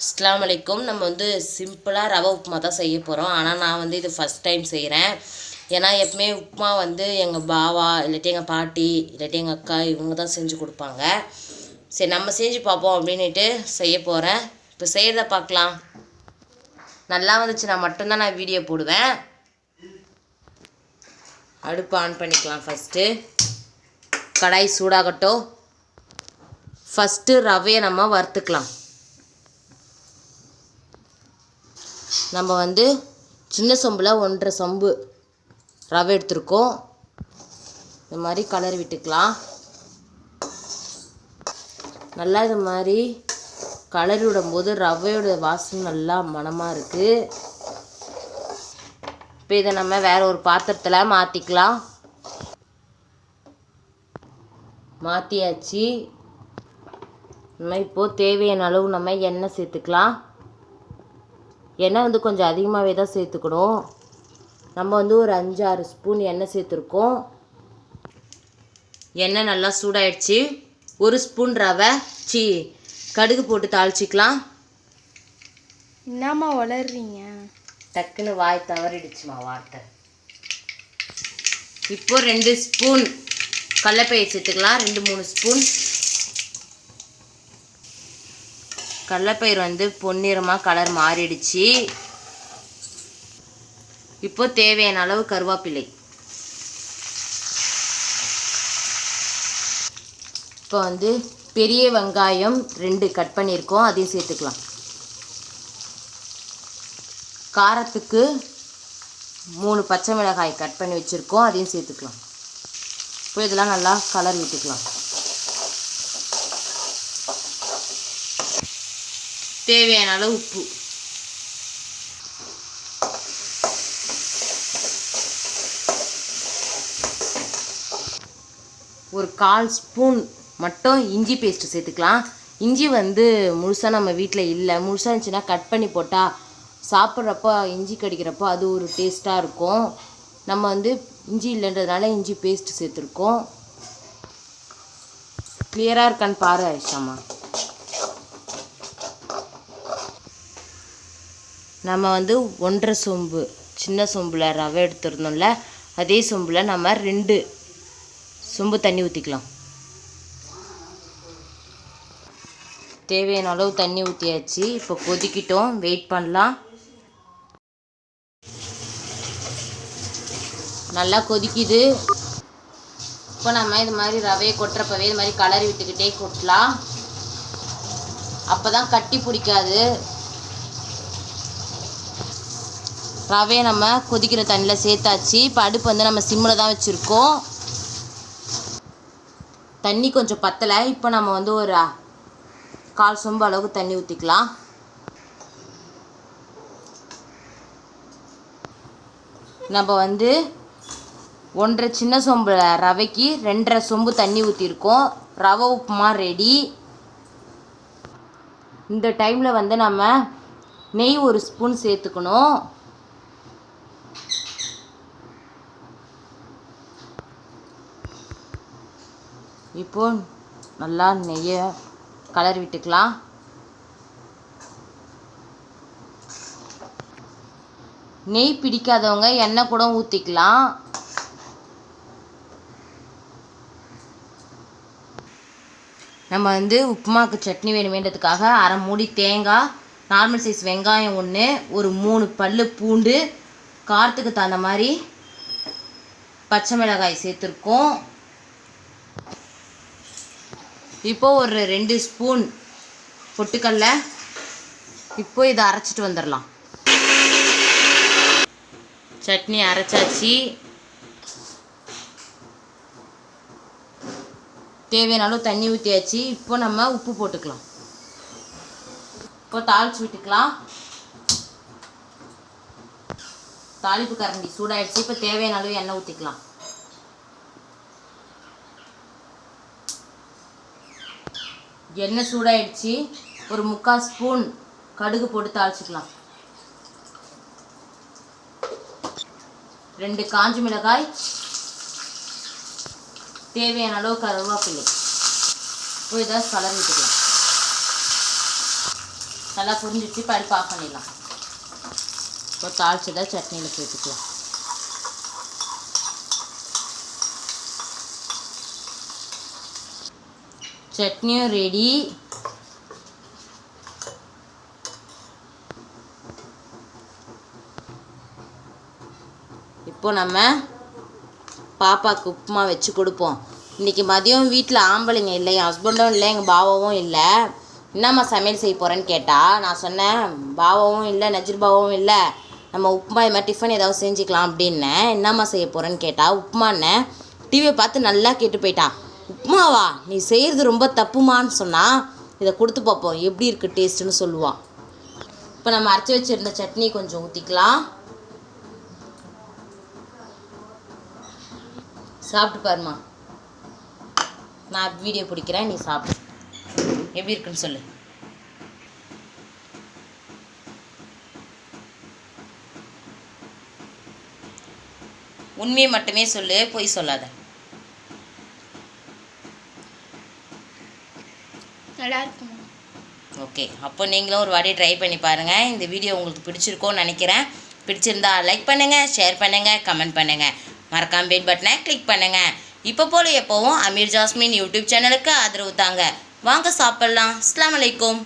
அஸ்ஸலாமு அலைக்கும். நம்ம வந்து சிம்பிளாக ரவை உப்புமா தான் செய்ய போகிறோம். ஆனால் நான் இது ஃபஸ்ட் டைம் செய்கிறேன். ஏன்னா எப்பவுமே உப்புமா எங்கள் பாவா இல்லாட்டி எங்கள் பாட்டி இல்லாட்டி எங்கள் அக்கா இவங்க தான் செஞ்சு கொடுப்பாங்க. சரி நம்ம செஞ்சு பார்ப்போம் அப்படின்ட்டு செய்ய போகிறேன். இப்போ செய்கிறத பார்க்கலாம். நல்லா வந்துச்சுன்னா மட்டும்தான் நான் வீடியோ போடுவேன். அடுப்பு ஆன் பண்ணிக்கலாம். ஃபஸ்ட்டு கடாய் சூடாகட்டும். ஃபஸ்ட்டு ரவையை நம்ம வறுத்துக்கலாம். நம்ம சின்ன சொம்பில் 1.5 சொம்பு ரவை எடுத்துருக்கோம். இந்த மாதிரி கலர் விட்டுக்கலாம். நல்லா இது மாதிரி கலர் விடும்போது ரவையோட வாசனை நல்லா மணமாக இருக்குது. இப்போ இதை நம்ம வேறு ஒரு பாத்திரத்தில் மாற்றிக்கலாம். மாற்றியாச்சு. நம்ம இப்போது தேவையான அளவு நம்ம எண்ணெய் சேர்த்துக்கலாம். எண்ணெய் கொஞ்சம் அதிகமாகவே தான் சேர்த்துக்கணும். நம்ம ஒரு 5-6 ஸ்பூன் எண்ணெய் சேர்த்துருக்கோம். எண்ணெய் நல்லா சூடாயிடுச்சு. 1 ஸ்பூன் ரவை கடுகு போட்டு தாளிச்சிக்கலாம். என்னம்மா வளர்றீங்க? டக்குன்னு வாய் தவறிடுச்சுமா வார்த்தை. இப்போ 2 ஸ்பூன் கடலைப்பயிறு சேர்த்துக்கலாம். 2-3 ஸ்பூன் கடலைப்பயிறு பொன்னிறமாக கலர் மாறிடுச்சு. இப்போ தேவையான அளவு கருவேப்பிலை. இப்போ பெரிய வெங்காயம் 2 கட் பண்ணியிருக்கோம், அதையும் சேர்த்துக்கலாம். காரத்துக்கு 3 பச்சை மிளகாய் கட் பண்ணி வச்சுருக்கோம், அதையும் சேர்த்துக்கலாம். இப்போ இதெல்லாம் நல்லா கலர் விட்டுக்கலாம். தேவையான அளவு உப்பு. ஒரு 1/4 ஸ்பூன் மட்டும் இஞ்சி பேஸ்ட்டு சேர்த்துக்கலாம். இஞ்சி முழுசாக நம்ம வீட்டில் இல்லை. முழுசாக இருந்துச்சுன்னா கட் பண்ணி போட்டால் சாப்பிட்றப்போ இஞ்சி கடிக்கிறப்போ அது ஒரு டேஸ்ட்டாக இருக்கும். நம்ம இஞ்சி இல்லைன்றதுனால இஞ்சி பேஸ்ட்டு சேர்த்துருக்கோம். கிளியராக இருக்கான்னு பாரு ஆயிஷாமா. நம்ம 1.5 சொம்பு சின்ன சொம்பில் ரவை எடுத்துருந்தோம்ல, அதே சொம்பில் நம்ம 2 சொம்பு தண்ணி ஊற்றிக்கலாம். தேவையான அளவு தண்ணி ஊற்றியாச்சு. இப்போ கொதிக்கிட்டோம், வெயிட் பண்ணலாம். நல்லா கொதிக்குது. இப்போ நம்ம இது மாதிரி ரவையை கொட்டுறப்பவே இது மாதிரி கலரி விட்டுக்கிட்டே கொட்டலாம். அப்போ தான் கட்டி பிடிக்காது. ரவையை நம்ம கொதிக்கிற தண்ணியில் சேர்த்தாச்சு. இப்போ அடுப்பு நம்ம சிம்மில் தான் வச்சுருக்கோம். தண்ணி கொஞ்சம் பத்தலை. இப்போ நம்ம ஒரு 1/4 சொம்பு அளவுக்கு தண்ணி ஊற்றிக்கலாம். நம்ம 1.5 சின்ன சொம்பு ரவைக்கு 2.5 சொம்பு தண்ணி ஊற்றிருக்கோம். ரவை உப்புமா ரெடி. இந்த டைமில் நம்ம நெய் 1 ஸ்பூன் சேர்த்துக்கணும். இப்போ நல்லா நெய்யை கலர் விட்டுக்கலாம். நெய் பிடிக்காதவங்க எண்ணெய் கூட ஊற்றிக்கலாம். நம்ம உப்புமாவுக்கு சட்னி வேணுமேன்றதுக்காக 1/2 மூடி தேங்காய், நார்மல் சைஸ் வெங்காயம் 1, ஒரு 3 பல்லு பூண்டு, காரத்துக்கு தகுந்த மாதிரி பச்சை மிளகாய் சேர்த்துருக்கோம். இப்போது ஒரு 2 ஸ்பூன் பொட்டுக்கடலை. இப்போ இதை அரைச்சிட்டு வந்துடலாம். சட்னி அரைச்சாச்சு. தேவையான அளவு தண்ணி ஊற்றியாச்சு. இப்போ நம்ம உப்பு போட்டுக்கலாம். இப்போ தாளித்து விட்டுக்கலாம். தாளிப்பு கரண்டி சூடாயிடுச்சு. இப்போ தேவையான அளவு எண்ணெய் ஊற்றிக்கலாம். எண்ணெய் சூடாயிடுச்சு. ஒரு 3/4 ஸ்பூன் கடுகு போட்டு தாளிச்சிக்கலாம். 2 காஞ்ச மிளகாய், தேவையான அளவு கருவேப்பிலை. இப்போ இதை கலர் விட்டுக்கலாம். நல்லா புரிஞ்சிச்சு. பருப்பு ஆஃப் பண்ணிடலாம். இப்போ தாளிச்சதை சட்னியில் சேர்த்துக்கலாம். சட்னியும் ரெடி. இப்போ நம்ம பாப்பாவுக்கு உப்புமா வச்சு கொடுப்போம். இன்றைக்கி மதியம் வீட்டில் ஆம்பளைங்க இல்லை, என் ஹஸ்பண்டும் இல்லை, எங்கள் பாவாவும் இல்லை. என்னம்மா சமையல் செய்ய போகிறேன்னு கேட்டால் நான் சொன்னேன், பாவாவும் இல்லை, நஜீர் பாவாவும் இல்லை, நம்ம உப்புமா இது மாதிரி டிஃபன் ஏதாவது செஞ்சுக்கலாம் அப்படின்னேன். என்னம்மா செய்ய போகிறேன்னு கேட்டால் உப்புமான்னு டிவியை பார்த்து நல்லா கேட்டு போயிட்டா. உப்புமாவா, நீ செய்கிறது ரொம்ப தப்புமான்னு சொன்னால் இதை கொடுத்து பார்ப்போம் எப்படி இருக்குது டேஸ்ட்டுன்னு சொல்லுவாள். இப்போ நம்ம அரைச்சி வச்சுருந்த சட்னி கொஞ்சம் ஊற்றிக்கலாம். சாப்பிட்டு பாருமா. நான் வீடியோ பிடிக்கிறேன், நீ சாப்பிடு. எப்படி இருக்குன்னு சொல்லு. உண்மையை மட்டுமே சொல்லு, பொய் சொல்லாத. நல்லா இருக்கும். ஓகே, அப்போ நீங்களும் ஒரு வாட்டி ட்ரை பண்ணி பாருங்கள். இந்த வீடியோ உங்களுக்கு பிடிச்சிருக்கோன்னு நினைக்கிறேன். பிடிச்சிருந்தா லைக் பண்ணுங்கள், ஷேர் பண்ணுங்கள், கமெண்ட் பண்ணுங்கள். மறக்காம பெல் பட்டனை கிளிக் பண்ணுங்கள். இப்போ போல எப்போவும் அமீர் ஜாஸ்மின் யூடியூப் சேனலுக்கு ஆதரவு தாங்க. வாங்க சாப்பிட்லாம். அஸ்ஸலாமு அலைக்கும்.